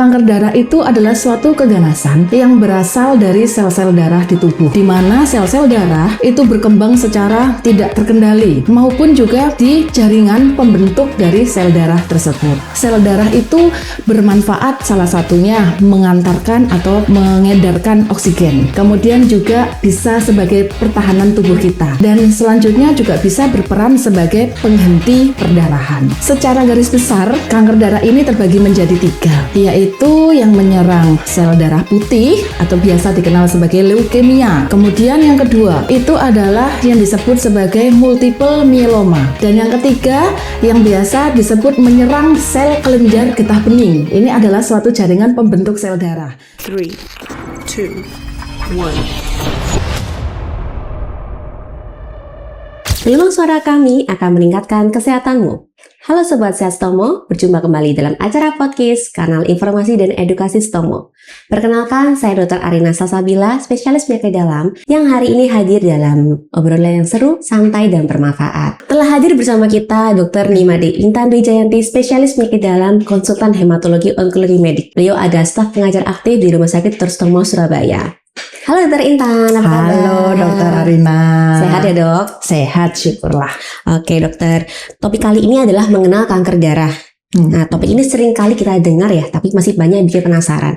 kanker darah itu adalah suatu keganasan yang berasal dari sel-sel darah di tubuh, di mana sel-sel darah itu berkembang secara tidak terkendali, maupun juga di jaringan pembentuk dari sel darah tersebut. Sel darah itu bermanfaat salah satunya mengantarkan atau mengedarkan oksigen, kemudian juga bisa sebagai pertahanan tubuh kita, dan selanjutnya juga bisa berperan sebagai penghenti perdarahan. Secara garis besar, kanker darah ini terbagi menjadi 3, yaitu yang menyerang sel darah putih atau biasa dikenal sebagai leukemia. Kemudian yang kedua, itu adalah yang disebut sebagai multiple myeloma. Dan yang ketiga, yang biasa disebut menyerang sel kelenjar getah bening. Ini adalah suatu jaringan pembentuk sel darah. 3, 2, 1. Gelombang suara kami akan meningkatkan kesehatanmu. Halo Sobat Sehat Stomo, berjumpa kembali dalam acara podcast Kanal Informasi dan Edukasi Stomo. Perkenalkan, saya Dr. Arina Salsabila, spesialis penyakit dalam, yang hari ini hadir dalam obrolan yang seru, santai, dan bermanfaat. Telah hadir bersama kita Dr. Nimade Intan Dwi Jayanti, spesialis penyakit dalam, konsultan hematologi onkologi medik. Beliau adalah staf pengajar aktif di Rumah Sakit Dr. Stomo Surabaya. Halo Dr. Intan, apa kabar? Halo Dr. Arina. Sehat ya dok? Sehat, syukurlah. Oke dokter, topik kali ini adalah mengenal kanker darah. Nah, topik ini sering kali kita dengar ya, tapi masih banyak yang bikin penasaran.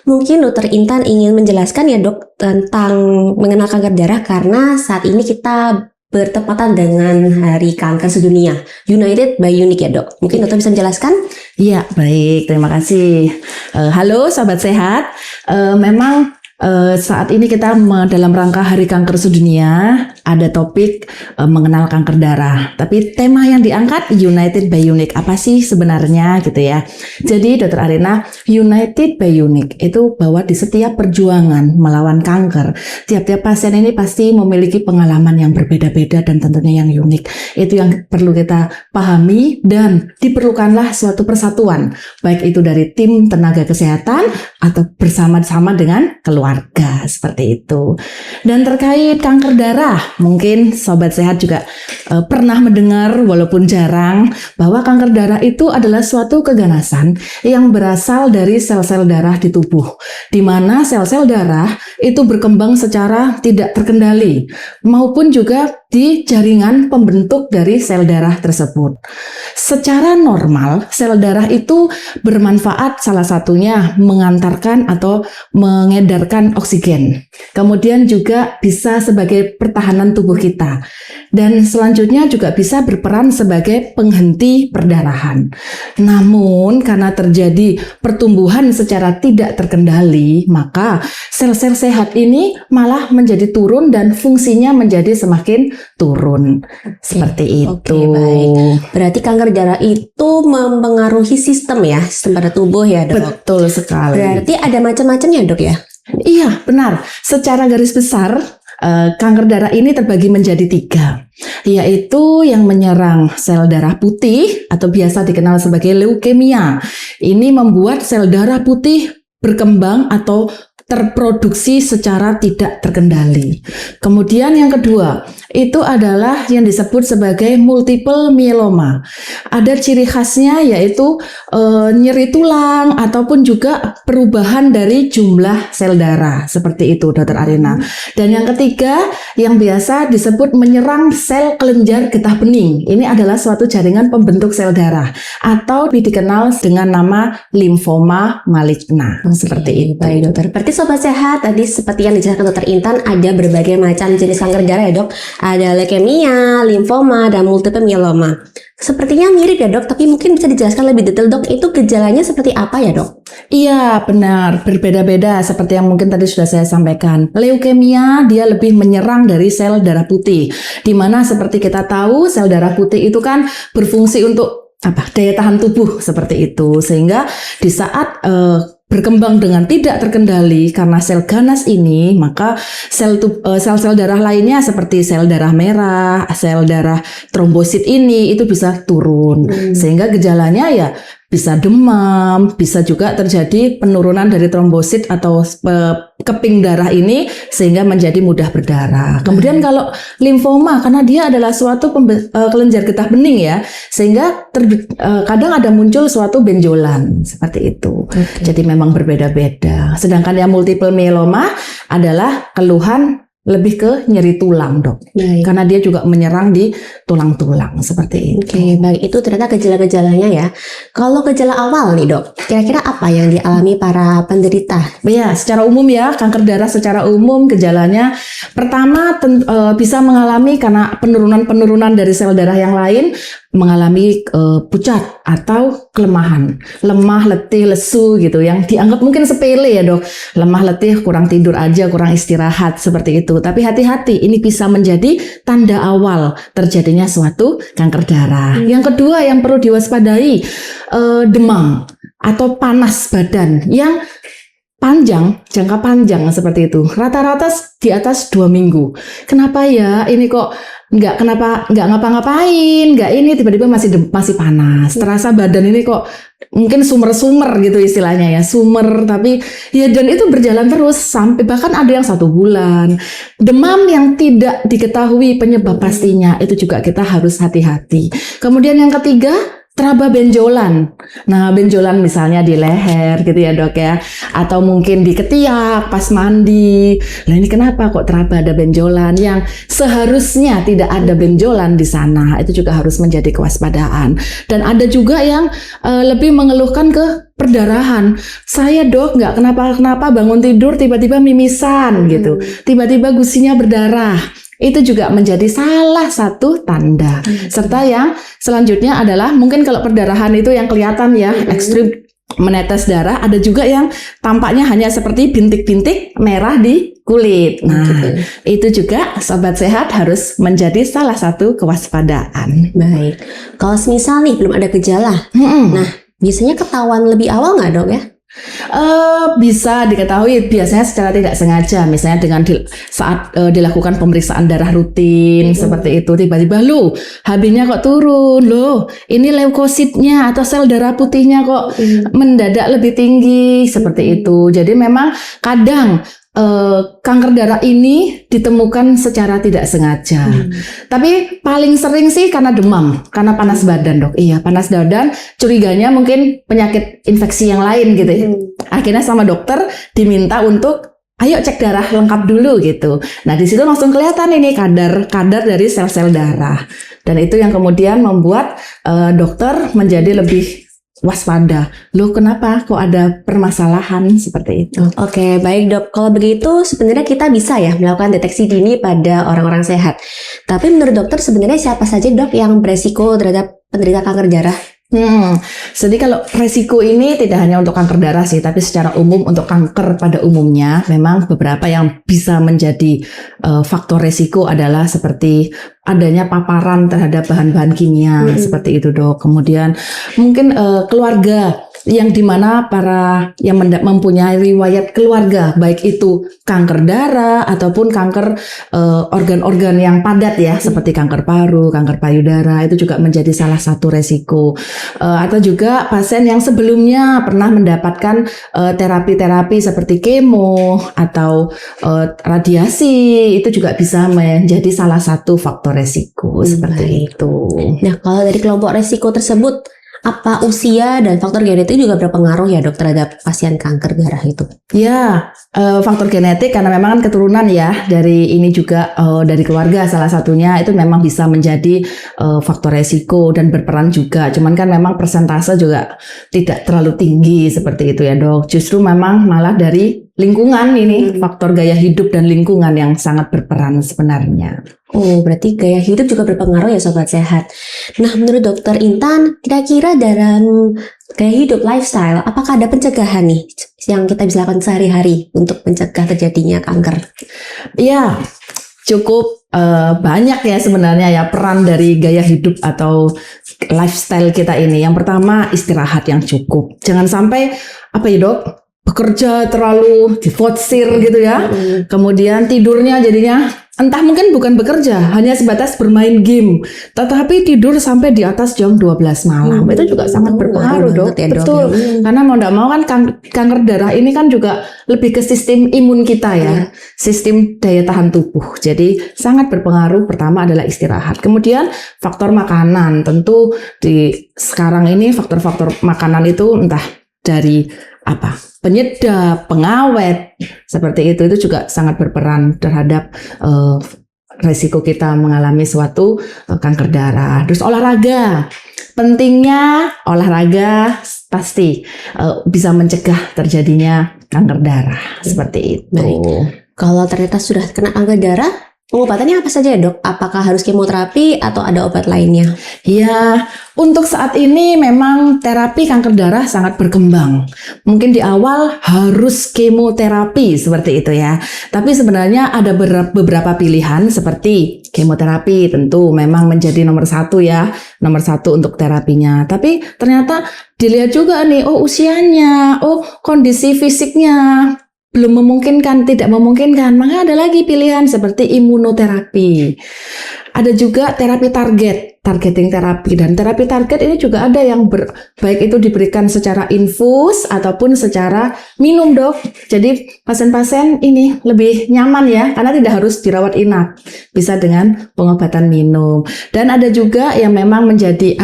Mungkin Dr. Intan ingin menjelaskan ya dok tentang mengenal kanker darah, karena saat ini kita bertepatan dengan Hari Kanker Sedunia, United by Unique ya dok. Mungkin dokter bisa menjelaskan? Iya, baik, terima kasih. Halo Sobat Sehat, memang saat ini kita dalam rangka Hari Kanker Sedunia ada topik mengenal kanker darah. Tapi tema yang diangkat United by Unique. Apa sih sebenarnya gitu ya? Jadi Dr. Arina, United by Unique itu bahwa di setiap perjuangan melawan kanker, tiap-tiap pasien ini pasti memiliki pengalaman yang berbeda-beda dan tentunya yang unik. Itu yang perlu kita pahami, dan diperlukanlah suatu persatuan, baik itu dari tim tenaga kesehatan atau bersama-sama dengan keluarga, seperti itu. Dan terkait kanker darah, mungkin Sobat Sehat juga pernah mendengar walaupun jarang bahwa kanker darah itu adalah suatu keganasan yang berasal dari sel-sel darah di tubuh, di mana sel-sel darah itu berkembang secara tidak terkendali, maupun juga di jaringan pembentuk dari sel darah tersebut. Secara normal, sel darah itu bermanfaat salah satunya mengantarkan atau mengedarkan oksigen. Kemudian juga bisa sebagai pertahanan tubuh kita. Dan selanjutnya juga bisa berperan sebagai penghenti perdarahan. Namun karena terjadi pertumbuhan secara tidak terkendali, maka sel-sel sehat ini malah menjadi turun dan fungsinya menjadi semakin turun. Seperti itu. Oke, baik. Berarti kanker darah itu mempengaruhi sistem ya, sistem pada tubuh ya dok? Betul sekali. Berarti ada macam-macam ya dok ya? Iya, benar. Secara garis besar, kanker darah ini terbagi menjadi 3, yaitu yang menyerang sel darah putih atau biasa dikenal sebagai leukemia. Ini membuat sel darah putih berkembang atau terproduksi secara tidak terkendali. Kemudian yang kedua, itu adalah yang disebut sebagai multiple myeloma. Ada ciri khasnya yaitu nyeri tulang ataupun juga perubahan dari jumlah sel darah. Seperti itu Dr. Arina. Dan yang ketiga, yang biasa disebut menyerang sel kelenjar getah bening. Ini adalah suatu jaringan pembentuk sel darah atau dikenal dengan nama limfoma maligna. Seperti itu. Baik dokter. Berarti Sobat Sehat, tadi seperti yang dijelaskan Dr. Intan, ada berbagai macam jenis kanker darah ya dok. Ada leukemia, limfoma, dan multiple myeloma. Sepertinya mirip ya dok, tapi mungkin bisa dijelaskan lebih detail dok, itu gejalanya seperti apa ya dok? Iya benar, berbeda-beda seperti yang mungkin tadi sudah saya sampaikan. Leukemia dia lebih menyerang dari sel darah putih, di mana seperti kita tahu sel darah putih itu kan berfungsi untuk daya tahan tubuh seperti itu, sehingga di saat berkembang dengan tidak terkendali karena sel ganas ini, maka sel-sel darah lainnya seperti sel darah merah, sel darah trombosit ini itu bisa turun, sehingga gejalanya ya bisa demam, bisa juga terjadi penurunan dari trombosit atau keping darah ini sehingga menjadi mudah berdarah. Kemudian kalau limfoma, karena dia adalah suatu kelenjar getah bening ya, sehingga kadang ada muncul suatu benjolan seperti itu. Jadi memang berbeda-beda. Sedangkan yang multiple myeloma adalah keluhan lebih ke nyeri tulang, Dok. Baik. Karena dia juga menyerang di tulang-tulang seperti itu. Oke, baik, itu ternyata gejala-gejalanya ya. Kalau gejala awal nih dok, kira-kira apa yang dialami para penderita? Ya, secara umum ya, kanker darah secara umum gejalanya pertama bisa mengalami karena penurunan dari sel darah yang lain, mengalami pucat atau kelemahan, lemah, letih, lesu gitu, yang dianggap mungkin sepele ya dok, lemah, letih, kurang tidur aja, kurang istirahat seperti itu. Tapi hati-hati, ini bisa menjadi tanda awal terjadinya suatu kanker darah. Yang kedua yang perlu diwaspadai, demam atau panas badan yang panjang, jangka panjang seperti itu. Rata-rata di atas 2 minggu. Kenapa ya? Ini kok nggak ngapa-ngapain, nggak ini tiba-tiba masih panas. Terasa badan ini kok mungkin sumer-sumer gitu istilahnya ya, sumer, tapi ya, dan itu berjalan terus sampai bahkan ada yang 1 bulan. Demam yang tidak diketahui penyebab pastinya, itu juga kita harus hati-hati. Kemudian yang ketiga, teraba benjolan. Nah, benjolan misalnya di leher gitu ya dok ya, atau mungkin di ketiak pas mandi. Nah, ini kenapa kok teraba ada benjolan yang seharusnya tidak ada benjolan di sana? Itu juga harus menjadi kewaspadaan. Dan ada juga yang lebih mengeluhkan ke perdarahan. Saya dok nggak kenapa-kenapa, bangun tidur tiba-tiba mimisan gitu, tiba-tiba gusinya berdarah. Itu juga menjadi salah satu tanda. Serta yang selanjutnya adalah mungkin kalau perdarahan itu yang kelihatan ya, ekstrim menetes darah, ada juga yang tampaknya hanya seperti bintik-bintik merah di kulit. Nah, itu juga sobat sehat harus menjadi salah satu kewaspadaan. Baik, kalau misal nih belum ada gejala, nah biasanya ketahuan lebih awal nggak dok ya? Bisa diketahui biasanya secara tidak sengaja, misalnya dengan saat dilakukan pemeriksaan darah rutin seperti itu, tiba-tiba loh HB-nya kok turun, loh ini leukositnya atau sel darah putihnya kok mendadak lebih tinggi seperti itu. Jadi memang kadang kanker darah ini ditemukan secara tidak sengaja. Tapi paling sering sih karena demam, karena panas badan dok. Iya, panas badan, curiganya mungkin penyakit infeksi yang lain gitu. Akhirnya sama dokter diminta untuk ayo cek darah lengkap dulu gitu. Nah, di situ langsung kelihatan ini kadar dari sel-sel darah. Dan itu yang kemudian membuat dokter menjadi lebih waspada. Loh kenapa kok ada permasalahan seperti itu? Oke, baik dok. Kalau begitu sebenarnya kita bisa ya melakukan deteksi dini pada orang-orang sehat. Tapi menurut dokter sebenarnya siapa saja dok yang beresiko terhadap penderita kanker darah? Jadi kalau resiko ini tidak hanya untuk kanker darah sih, tapi secara umum untuk kanker pada umumnya memang beberapa yang bisa menjadi faktor resiko adalah seperti adanya paparan terhadap bahan-bahan kimia seperti itu dok. Kemudian mungkin keluarga yang dimana para yang mempunyai riwayat keluarga, baik itu kanker darah ataupun kanker organ-organ yang padat ya, seperti kanker paru, kanker payudara, itu juga menjadi salah satu resiko. Atau juga pasien yang sebelumnya pernah mendapatkan terapi-terapi seperti kemo atau radiasi, itu juga bisa menjadi salah satu faktor resiko seperti itu. Nah, kalau dari kelompok resiko tersebut, apa usia dan faktor genetik juga berpengaruh ya dok terhadap pasien kanker darah itu? Ya, faktor genetik karena memang kan keturunan ya, dari ini juga dari keluarga salah satunya, itu memang bisa menjadi faktor resiko dan berperan juga. Cuman kan memang persentase juga tidak terlalu tinggi seperti itu ya dok. Justru memang malah dari lingkungan ini, faktor gaya hidup dan lingkungan yang sangat berperan sebenarnya. Oh, berarti gaya hidup juga berpengaruh ya sobat sehat. Nah, menurut dokter Intan, kira-kira dalam gaya hidup lifestyle, apakah ada pencegahan nih yang kita bisa lakukan sehari-hari untuk mencegah terjadinya kanker? Iya, cukup banyak ya sebenarnya ya peran dari gaya hidup atau lifestyle kita ini. Yang pertama, istirahat yang cukup. Jangan sampai apa ya dok? bekerja terlalu diforsir gitu ya. Kemudian tidurnya jadinya entah mungkin bukan bekerja, hanya sebatas bermain game, tetapi tidur sampai di atas jam 12 malam. Itu juga sangat berpengaruh, Dok. banget ya, Dok, Betul. ya. Karena mau tidak mau kan kanker darah ini kan juga lebih ke sistem imun kita ya, sistem daya tahan tubuh. Jadi sangat berpengaruh. Pertama adalah istirahat. Kemudian faktor makanan. Tentu di sekarang ini faktor-faktor makanan itu entah dari apa, penyedap, pengawet, seperti itu juga sangat berperan terhadap resiko kita mengalami suatu kanker darah. Terus olahraga, pentingnya olahraga pasti bisa mencegah terjadinya kanker darah, seperti itu. Baik. Kalau ternyata sudah kena kanker darah, pengobatannya apa saja ya, Dok? Apakah harus kemoterapi atau ada obat lainnya? Ya, untuk saat ini memang terapi kanker darah sangat berkembang. Mungkin di awal harus kemoterapi seperti itu ya. Tapi sebenarnya ada beberapa pilihan seperti kemoterapi tentu memang menjadi nomor satu ya. Nomor satu untuk terapinya. Tapi ternyata dilihat juga nih, oh usianya, oh kondisi fisiknya belum memungkinkan, tidak memungkinkan, maka ada lagi pilihan seperti imunoterapi. Ada juga terapi targeting terapi, dan terapi target ini juga ada yang baik itu diberikan secara infus ataupun secara minum, Dok. Jadi pasien-pasien ini lebih nyaman ya, karena tidak harus dirawat inap, bisa dengan pengobatan minum. Dan ada juga yang memang menjadi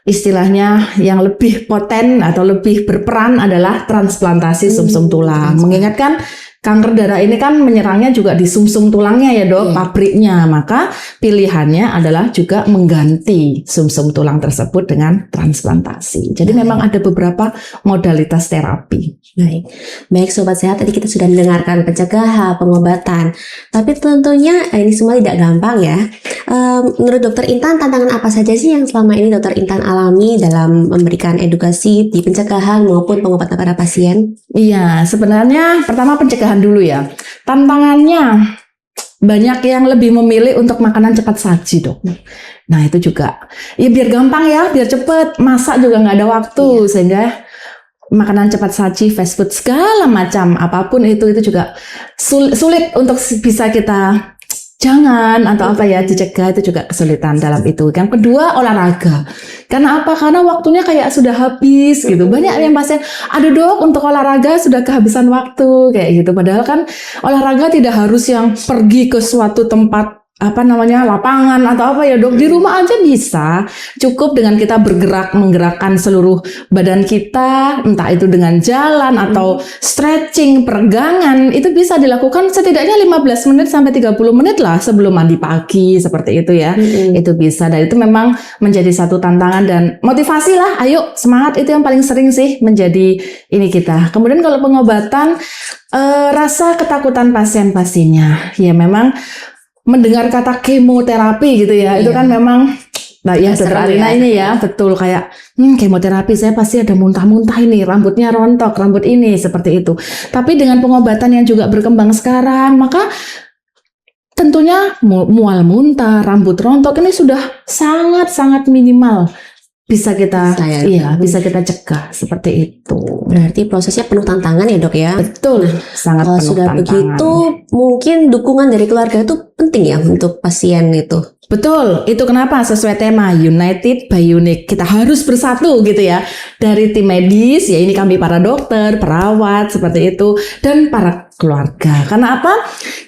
istilahnya yang lebih poten atau lebih berperan adalah transplantasi sumsum tulang. Mengingatkan kanker darah ini kan menyerangnya juga di sumsum tulangnya ya, Dok, pabriknya. Maka pilihannya adalah juga mengganti sumsum tulang tersebut dengan transplantasi. Jadi memang ada beberapa modalitas terapi. Baik Sobat Sehat, tadi kita sudah mendengarkan pencegahan, pengobatan. Tapi tentunya ini semua tidak gampang ya. Menurut Dokter Intan, tantangan apa saja sih yang selama ini Dokter Intan alami dalam memberikan edukasi di pencegahan maupun pengobatan pada pasien? Iya, sebenarnya pertama pencegahan dulu ya. Tantangannya banyak yang lebih memilih untuk makanan cepat saji, Dok. Nah itu juga, ya biar gampang ya, biar cepet, masak juga nggak ada waktu, sehingga makanan cepat saji, fast food segala macam, apapun itu juga sulit untuk bisa kita jangan atau dicegah, itu juga kesulitan dalam itu. Yang kedua olahraga. Karena apa? Karena waktunya kayak sudah habis gitu. Banyak yang pasien, aduh Dok, untuk olahraga sudah kehabisan waktu kayak gitu. Padahal kan olahraga tidak harus yang pergi ke suatu tempat lapangan atau ya, Dok. Di rumah aja bisa. Cukup dengan kita menggerakkan seluruh badan kita, entah itu dengan jalan atau stretching, peregangan, itu bisa dilakukan setidaknya 15 menit sampai 30 menit lah sebelum mandi pagi, seperti itu ya. Itu bisa, dan itu memang menjadi satu tantangan dan motivasi lah. Ayo semangat, itu yang paling sering sih menjadi ini kita. Kemudian kalau pengobatan, rasa ketakutan pasien-pasiennya ya memang mendengar kata kemoterapi gitu ya, itu kan memang, nah ya Dokter Alina ini ya, betul kayak kemoterapi saya pasti ada muntah-muntah ini, rambutnya rontok, rambut ini, seperti itu. Tapi dengan pengobatan yang juga berkembang sekarang, maka tentunya mual muntah, rambut rontok ini sudah sangat-sangat minimal. Bisa kita bisa kita cegah seperti itu. Berarti prosesnya penuh tantangan ya, Dok ya? Betul, sangat Kalau penuh sudah tantangan. begitu, mungkin dukungan dari keluarga itu penting ya untuk pasien itu. Betul, itu kenapa sesuai tema United by Unique, kita harus bersatu gitu ya. Dari tim medis, ya ini kami para dokter, perawat, seperti itu, dan para keluarga. Karena apa?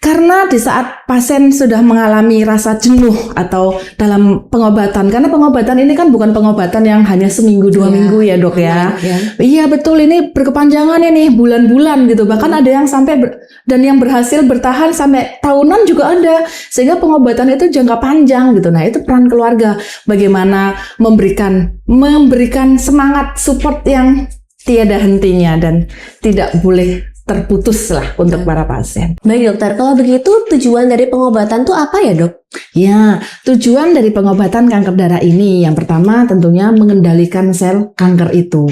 Karena di saat pasien sudah mengalami rasa jenuh atau dalam pengobatan, karena pengobatan ini kan bukan pengobatan yang hanya seminggu, 2 minggu ya, Dok ya. Iya betul, ini berkepanjangan ini, bulan-bulan gitu. Bahkan ada yang sampai dan yang berhasil bertahan sampai tahunan juga ada. Sehingga pengobatan itu jangka panjang gitu. Nah, itu peran keluarga, bagaimana memberikan semangat, support yang tiada hentinya dan tidak boleh terputus lah untuk para pasien. Baik Dokter, kalau begitu tujuan dari pengobatan tuh apa ya, Dok? Ya, tujuan dari pengobatan kanker darah ini yang pertama tentunya mengendalikan sel kanker itu.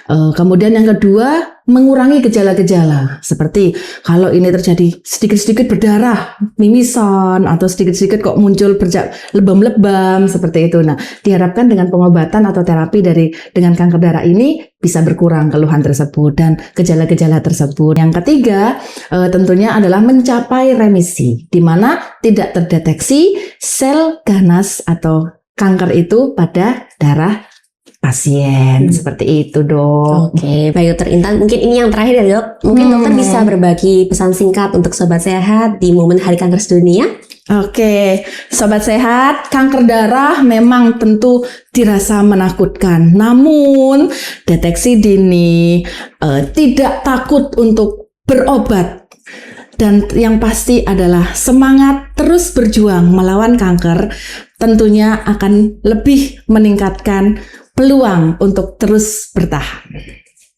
Kemudian yang kedua mengurangi gejala-gejala seperti kalau ini terjadi sedikit-sedikit berdarah, mimisan atau sedikit-sedikit kok muncul lebam-lebam seperti itu. Nah, diharapkan dengan pengobatan atau terapi dengan kanker darah ini bisa berkurang keluhan tersebut dan gejala-gejala tersebut. Yang ketiga, tentunya adalah mencapai remisi, di mana tidak terdeteksi sel ganas atau kanker itu pada darah pasien. Seperti itu, Dok. Oke, baik Dokter Intan. Mungkin ini yang terakhir ya, Dok. Mungkin dokter bisa berbagi pesan singkat untuk Sobat Sehat di momen Hari Kanker Sedunia. Oke, Sobat Sehat, kanker darah memang tentu dirasa menakutkan. Namun, deteksi dini, tidak takut untuk berobat. Dan yang pasti adalah semangat terus berjuang melawan kanker tentunya akan lebih meningkatkan peluang untuk terus bertahan.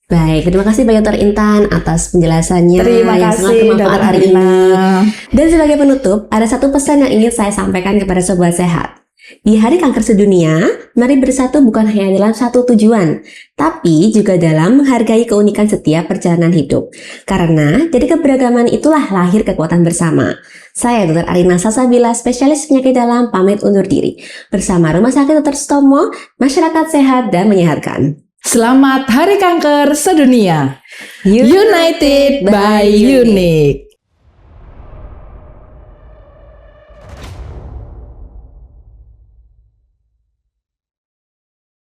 Baik, terima kasih banyak Dokter Intan atas penjelasannya Terima yang kasih, sangat bermanfaat Dokter hari Arina. ini. Dan sebagai penutup, ada satu pesan yang ingin saya sampaikan kepada Sobat Sehat. Di Hari Kanker Sedunia, mari bersatu bukan hanya dalam satu tujuan, tapi juga dalam menghargai keunikan setiap perjalanan hidup. Karena dari keberagaman itulah lahir kekuatan bersama. Saya Dr. Arina Sasabila, spesialis penyakit dalam, pamit undur diri. Bersama Rumah Sakit Dr. Sutomo, masyarakat sehat dan menyehatkan. Selamat Hari Kanker Sedunia. United by Unique.